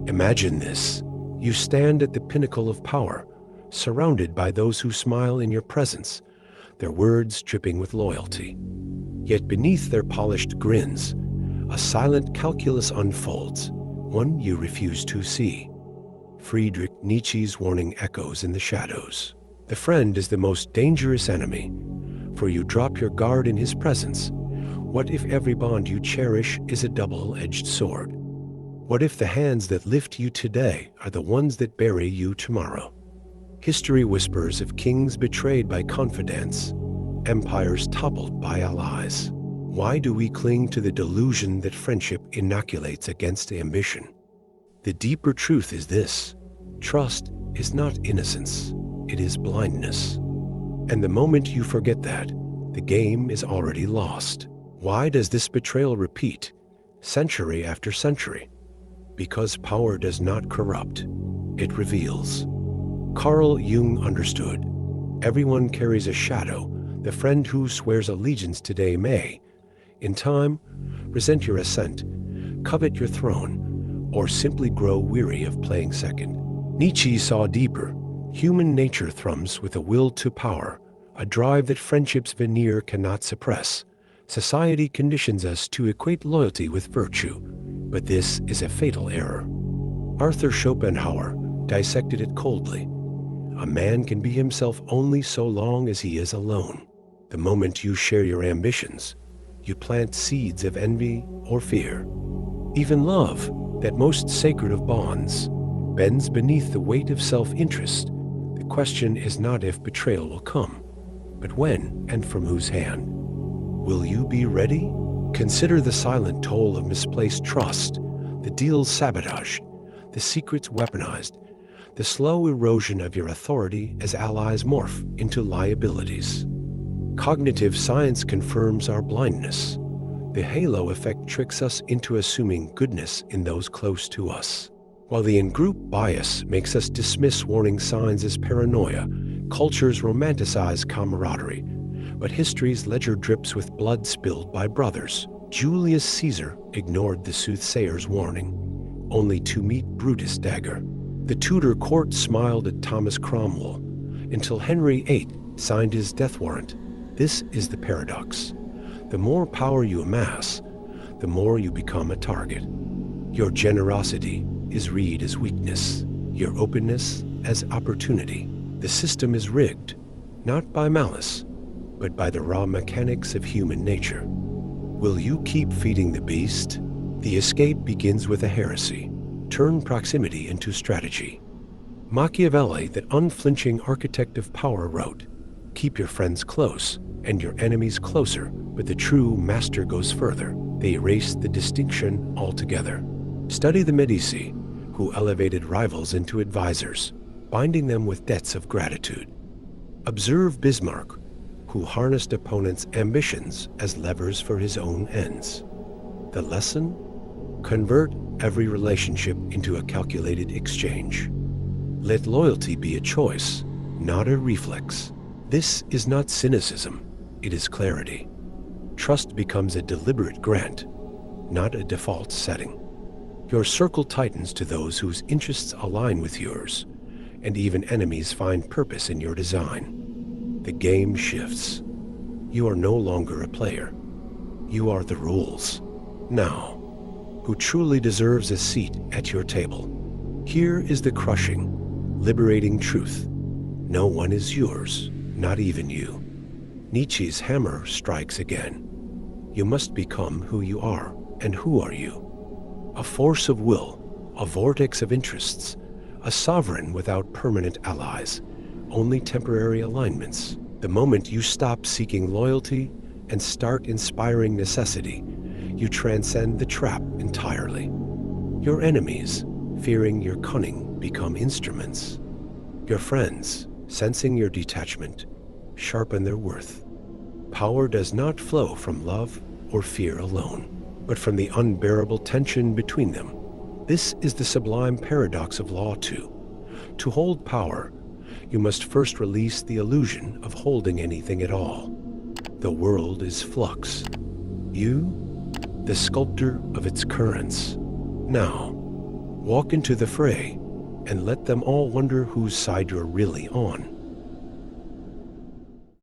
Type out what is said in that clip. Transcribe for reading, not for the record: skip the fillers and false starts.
Imagine this. You stand at the pinnacle of power, surrounded by those who smile in your presence, their words dripping with loyalty. Yet beneath their polished grins, a silent calculus unfolds, one you refuse to see. Friedrich Nietzsche's warning echoes in the shadows. The friend is the most dangerous enemy, for you drop your guard in his presence. What if every bond you cherish is a double-edged sword? What if the hands that lift you today are the ones that bury you tomorrow? History whispers of kings betrayed by confidants, empires toppled by allies. Why do we cling to the delusion that friendship inoculates against ambition? The deeper truth is this: trust is not innocence, it is blindness. And the moment you forget that, the game is already lost. Why does this betrayal repeat, century after century? Because power does not corrupt, it reveals. Carl Jung understood. Everyone carries a shadow. The friend who swears allegiance today may, in time, resent your ascent, covet your throne, or simply grow weary of playing second. Nietzsche saw deeper. Human nature thrums with a will to power, a drive that friendship's veneer cannot suppress. Society conditions us to equate loyalty with virtue, but this is a fatal error. Arthur Schopenhauer dissected it coldly. A man can be himself only so long as he is alone. The moment you share your ambitions, you plant seeds of envy or fear. Even love, that most sacred of bonds, bends beneath the weight of self-interest. The question is not if betrayal will come, but when and from whose hand. Will you be ready? Consider the silent toll of misplaced trust, the deals sabotaged, the secrets weaponized, the slow erosion of your authority as allies morph into liabilities. Cognitive science confirms our blindness. The halo effect tricks us into assuming goodness in those close to us. While the in-group bias makes us dismiss warning signs as paranoia, cultures romanticize camaraderie, but history's ledger drips with blood spilled by brothers. Julius Caesar ignored the soothsayer's warning, only to meet Brutus' dagger. The Tudor court smiled at Thomas Cromwell, until Henry VIII signed his death warrant. This is the paradox. The more power you amass, the more you become a target. Your generosity is read as weakness, your openness as opportunity. The system is rigged, not by malice, but by the raw mechanics of human nature. Will you keep feeding the beast? The escape begins with a heresy. Turn proximity into strategy. Machiavelli, that unflinching architect of power, wrote, "Keep your friends close and your enemies closer," but the true master goes further. They erase the distinction altogether. Study the Medici, who elevated rivals into advisors, binding them with debts of gratitude. Observe Bismarck, who harnessed opponents' ambitions as levers for his own ends. The lesson? Convert every relationship into a calculated exchange. Let loyalty be a choice, not a reflex. This is not cynicism, it is clarity. Trust becomes a deliberate grant, not a default setting. Your circle tightens to those whose interests align with yours, and even enemies find purpose in your design. The game shifts. You are no longer a player. You are the rules. Now, who truly deserves a seat at your table? Here is the crushing, liberating truth. No one is yours, not even you. Nietzsche's hammer strikes again. You must become who you are, and who are you? A force of will, a vortex of interests, a sovereign without permanent allies, only temporary alignments. The moment you stop seeking loyalty and start inspiring necessity, you transcend the trap entirely. Your enemies, fearing your cunning, become instruments. Your friends, sensing your detachment, sharpen their worth. Power does not flow from love or fear alone, but from the unbearable tension between them. This is the sublime paradox of law too. To hold power, you must first release the illusion of holding anything at all. The world is flux. You, the sculptor of its currents. Now, Walk into the fray and let them all wonder whose side you're really on.